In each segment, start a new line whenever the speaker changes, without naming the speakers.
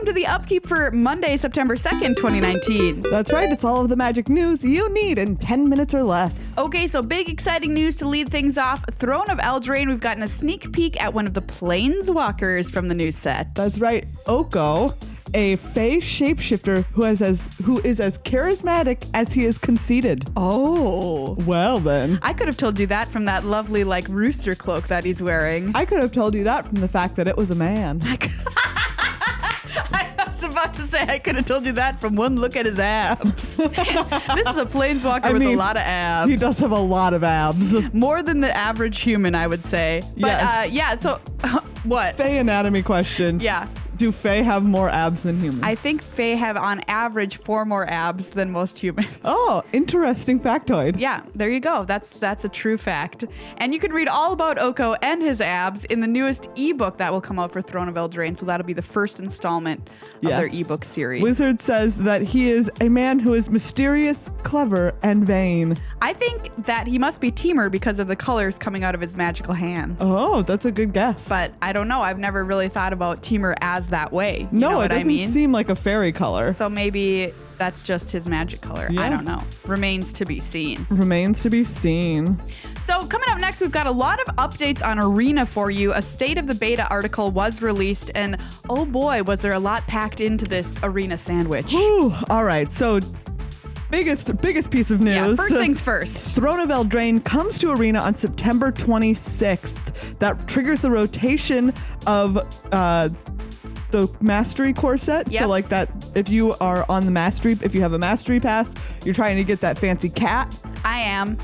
to the Upkeep for Monday, September 2nd, 2019.
That's right, it's all of the Magic news you need in 10 minutes or less.
Okay, so big exciting news to lead things off. Throne of Eldraine, we've gotten a sneak peek at one of the Planeswalkers from the new set.
That's right, Oko, a Fae shapeshifter who is as charismatic as he is conceited.
Oh.
Well then.
I could have told you that from that lovely, rooster cloak that he's wearing.
I could have told you that from the fact that it was a man.
I was about to say I could have told you that from one look at his abs. This is a planeswalker with a lot of abs.
He does have a lot of abs.
More than the average human, I would say. But
yes.
So what?
Fae anatomy question.
Yeah.
Do Fae have more abs than humans?
I think Fae have on average 4 more abs than most humans.
Oh, interesting factoid.
Yeah, there you go. That's a true fact. And you can read all about Oko and his abs in the newest ebook that will come out for Throne of Eldraine. So that'll be the first installment of their ebook series.
Wizard says that he is a man who is mysterious, clever, and vain.
I think that he must be Temur because of the colors coming out of his magical hands.
Oh, that's a good guess.
But I don't know. I've never really thought about Temur as that way. You know
it doesn't seem like a fairy color.
So maybe that's just his magic color.
Yeah.
I don't know. Remains to be seen.
Remains to be seen.
So coming up next, we've got a lot of updates on Arena for you. A State of the Beta article was released, and oh boy, was there a lot packed into this Arena sandwich.
Whew. All right, so biggest piece of news.
Yeah, first things first.
Throne of Eldraine comes to Arena on September 26th. That triggers the rotation of the Mastery core set.
Yep.
So like that, if you are on the Mastery, if you have a Mastery pass, you're trying to get that fancy cat.
I am.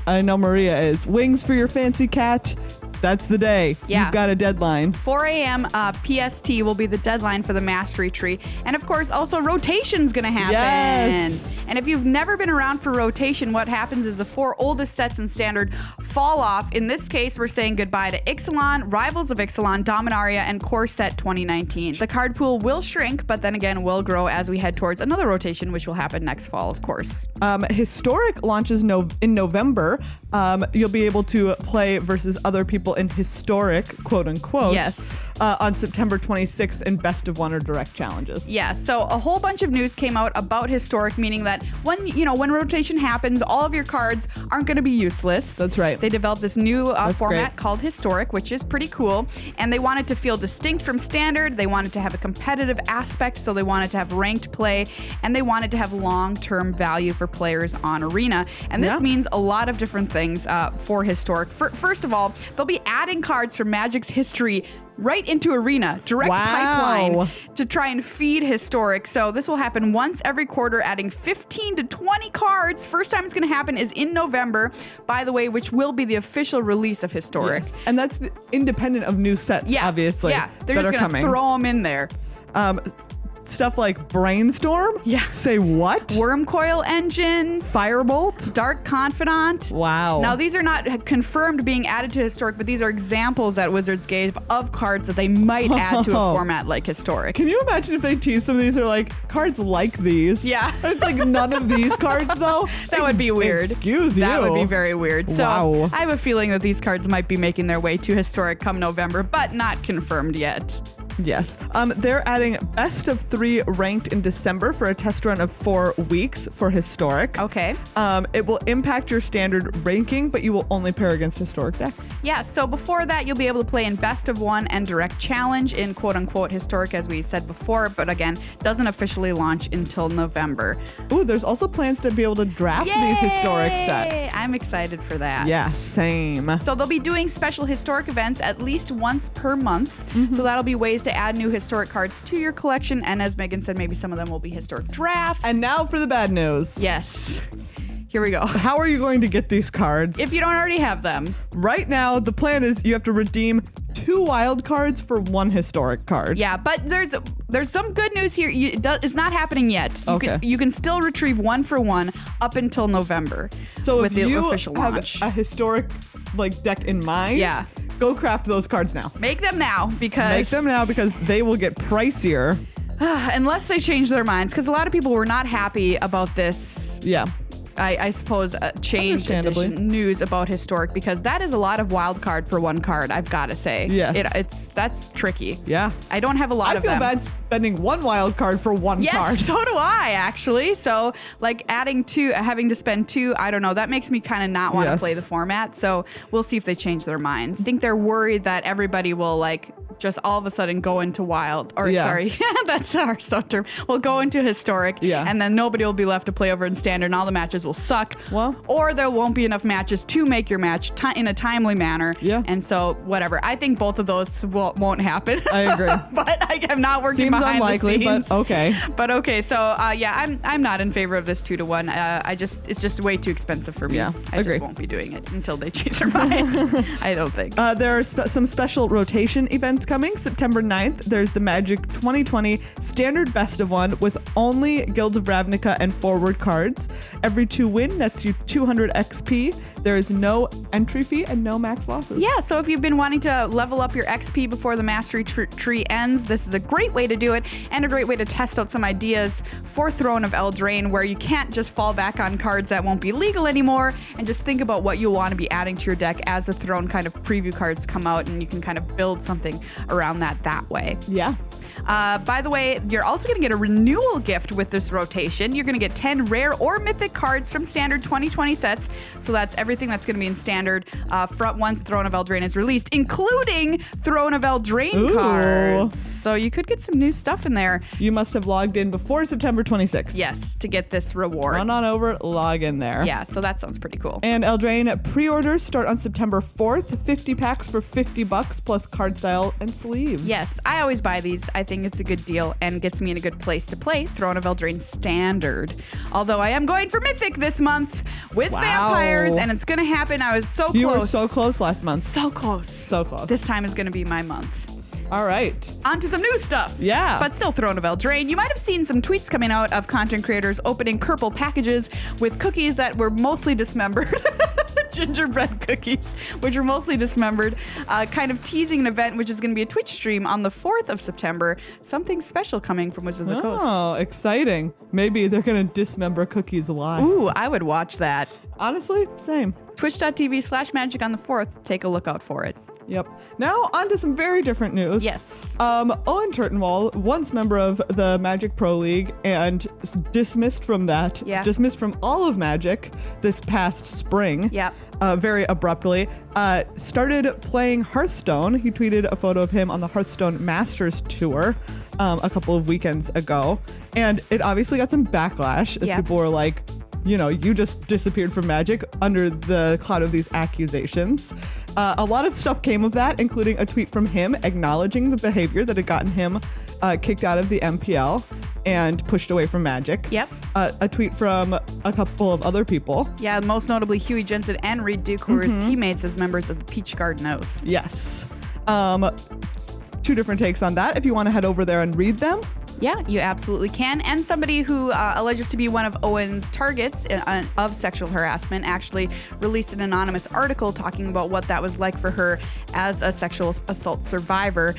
I know Maria is. Wings for your fancy cat. That's the day.
Yeah.
You've got a deadline.
4 a.m. PST will be the deadline for the Mastery Tree. And of course, also rotation's going to happen.
Yes.
And if you've never been around for rotation, what happens is the 4 oldest sets in Standard fall off. In this case, we're saying goodbye to Ixalan, Rivals of Ixalan, Dominaria, and Core Set 2019. The card pool will shrink, but then again will grow as we head towards another rotation, which will happen next fall, of course.
Historic launches in November. You'll be able to play versus other people in Historic, quote unquote.
Yes.
On September 26th in Best of One or Direct Challenges.
Yeah, so a whole bunch of news came out about Historic, meaning that when rotation happens, all of your cards aren't going to be useless.
That's right.
They developed this new format
great.
called Historic, which is pretty cool. And they wanted to feel distinct from Standard. They wanted to have a competitive aspect, so they wanted to have ranked play. And they wanted to have long-term value for players on Arena. And this means a lot of different things for Historic. First of all, they'll be adding cards from Magic's history right into Arena, direct pipeline to try and feed Historic. So this will happen once every quarter, adding 15 to 20 cards. First time it's going to happen is in November, by the way, which will be the official release of Historic.
Yes. And that's independent of new sets, obviously.
Yeah, they're just going to throw them in there.
Stuff like Brainstorm?
Yeah.
Say what?
Wormcoil Engine.
Firebolt?
Dark Confidant.
Wow.
Now, these are not confirmed being added to Historic, but these are examples that Wizards gave of cards that they might add to a format like Historic.
Can you imagine if they tease some of these or like cards like these?
Yeah.
It's like none of these cards though.
That would be weird.
Excuse you.
That would be very weird. So
Wow.
I have a feeling that these cards might be making their way to Historic come November, but not confirmed yet.
Yes. They're adding best of 3 ranked in December for a test run of 4 weeks for Historic.
Okay.
It will impact your standard ranking, but you will only pair against Historic decks.
Yeah, so before that, you'll be able to play in Best of One and Direct Challenge in quote-unquote Historic, as we said before, but again, doesn't officially launch until November.
Ooh, there's also plans to be able to draft these Historic sets.
I'm excited for that.
Yeah, same.
So they'll be doing special Historic events at least once per month. So that'll be ways to add new Historic cards to your collection. And as Megan said, maybe some of them will be Historic drafts.
And now for the bad news.
Yes. Here we go.
How are you going to get these cards?
If you don't already have them.
Right now, the plan is you have to redeem 2 wild cards for 1 Historic card.
Yeah, but there's some good news here. It's not happening yet. You can still retrieve 1 for 1 up until November.
So
with
if
the
you
official
have
launch.
a Historic deck in mind, go craft those cards now.
Make them now because
they will get pricier.
Unless they change their minds, because a lot of people were not happy about this.
Yeah.
I suppose, changed
Understandably.
edition news about Historic, because that is a lot of wild card for one card, I've got to say.
Yes.
That's tricky.
Yeah.
I don't have a lot
I
of
feel
them.
bad spending one wild card for one
Yes,
card.
so do I, actually. So, like, having to spend 2, I don't know, that makes me kind of not want to
Yes.
play the format. So we'll see if they change their minds. I think they're worried that everybody will, like, just all of a sudden go into wild, or
Yeah.
sorry, that's our sub term. We'll go into Historic,
Yeah.
and then nobody will be left to play over in Standard, and all the matches will suck.
Well.
Or there won't be enough matches to make your match in a timely manner.
Yeah.
And so, whatever. I think both of those won't happen.
I agree.
But I am not working
Seems
behind
unlikely,
the scenes.
but okay.
But okay, so yeah, I'm not in favor of this 2-1. It's just way too expensive for me.
Yeah,
I
agree.
just won't be doing it until they change their mind. I don't think.
There are some special rotation events coming. September 9th, there's the Magic 2020 Standard Best of 1 with only Guilds of Ravnica and forward cards. Every 2 win nets you 200 XP. There is no entry fee and no max losses.
Yeah, so if you've been wanting to level up your XP before the Mastery tree ends, this is a great way to do it, and a great way to test out some ideas for Throne of Eldraine, where you can't just fall back on cards that won't be legal anymore, and just think about what you'll want to be adding to your deck as the Throne kind of preview cards come out, and you can kind of build something around that way.
Yeah.
By the way, you're also going to get a renewal gift with this rotation. You're going to get 10 rare or mythic cards from Standard 2020 sets. So that's everything that's going to be in Standard once Throne of Eldraine is released, including Throne of Eldraine cards. So you could get some new stuff in there.
You must have logged in before September 26th.
Yes, to get this reward.
Run on over, log in there.
Yeah, so that sounds pretty cool.
And Eldraine pre-orders start on September 4th. 50 packs for $50 plus card style and sleeves.
Yes, I always buy these. I think it's a good deal and gets me in a good place to play Throne of Eldraine Standard. Although I am going for Mythic this month with vampires, and it's going to happen. I was so close.
You were so close last month.
So close.
So close.
This time is going to be my month.
All right.
On to some new stuff.
Yeah.
But still Throne of Eldraine. You might have seen some tweets coming out of content creators opening purple packages with cookies that were mostly dismembered. Gingerbread cookies, which were mostly dismembered, kind of teasing an event which is going to be a Twitch stream on the 4th of September. Something special coming from Wizards of the Coast.
Oh, exciting. Maybe they're going to dismember cookies live.
Ooh, I would watch that.
Honestly, same.
Twitch.tv/magic on the 4th. Take a look out for it.
Yep. Now on to some very different news.
Yes.
Owen Turtenwald, once member of the Magic Pro League and dismissed from that, dismissed from all of Magic this past spring, very abruptly, started playing Hearthstone. He tweeted a photo of him on the Hearthstone Masters Tour a couple of weekends ago, and it obviously got some backlash as people were like, you know, you just disappeared from Magic under the cloud of these accusations. A lot of stuff came of that, including a tweet from him acknowledging the behavior that had gotten him kicked out of the MPL and pushed away from Magic.
Yep.
A tweet from a couple of other people.
Yeah, most notably Huey Jensen and Reed Duke, who were his teammates as members of the Peach Garden Oath.
Yes. 2 different takes on that if you want to head over there and read them.
Yeah, you absolutely can. And somebody who alleges to be one of Owen's targets of sexual harassment actually released an anonymous article talking about what that was like for her as a sexual assault survivor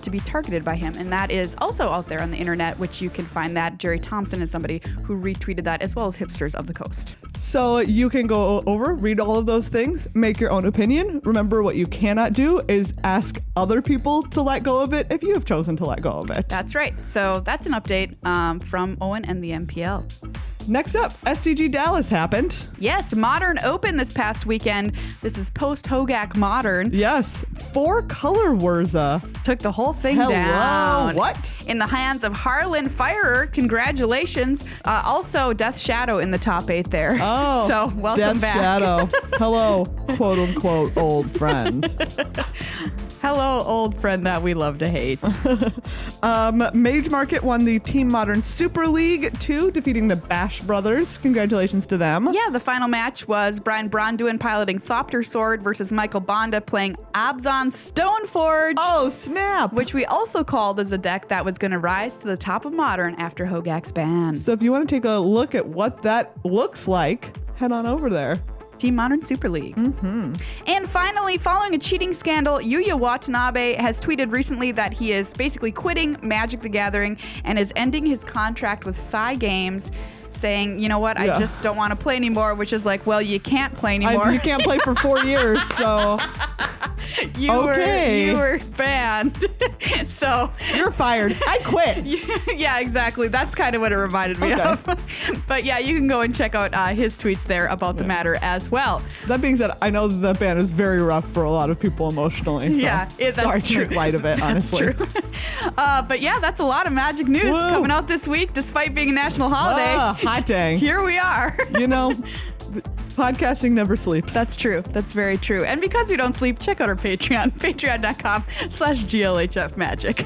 to be targeted by him. And that is also out there on the internet, which you can find that. Jerry Thompson is somebody who retweeted that, as well as Hipsters of the Coast.
So you can go over, read all of those things, make your own opinion. Remember, what you cannot do is ask other people to let go of it if you have chosen to let go of it.
That's right. So that's an update from Owen and the MPL.
Next up, SCG Dallas happened.
Yes, Modern Open this past weekend. This is post-Hogak Modern.
Yes, 4-color Wurza.
Took the whole thing down.
What?
In the hands of Harlan Firer. Congratulations. Also, Death Shadow in the top 8 there.
Oh,
so welcome
Death
back.
Shadow. Hello, quote unquote, old friend.
Hello, old friend that we love to hate.
Mage Market won the Team Modern Super League 2, defeating the Bash Brothers. Congratulations to them.
Yeah, the final match was Brian Bronduin piloting Thopter Sword versus Michael Bonda playing Abzan Stoneforge.
Oh, snap.
Which we also called as a deck that was going to rise to the top of Modern after Hogak's ban.
So if you want to take a look at what that looks like, head on over there.
Team Modern Super League. And finally, following a cheating scandal, Yuya Watanabe has tweeted recently that he is basically quitting Magic the Gathering and is ending his contract with Psy Games. saying, you know what, I just don't want to play anymore, which is like, well, you can't play anymore.
You can't play for 4 years, so...
You were banned. So
you're fired. I quit.
Yeah, exactly. That's kind of what it reminded me of. But yeah, you can go and check out his tweets there about the matter as well.
That being said, I know that ban is very rough for a lot of people emotionally. So
that's
sorry
true.
to make light of it, honestly.
That's true. But yeah, that's a lot of Magic news coming out this week, despite being a national holiday.
Hot dang.
Here we are.
You know, podcasting never sleeps.
That's true. That's very true. And because we don't sleep, check out our Patreon, patreon.com/GLHF Magic.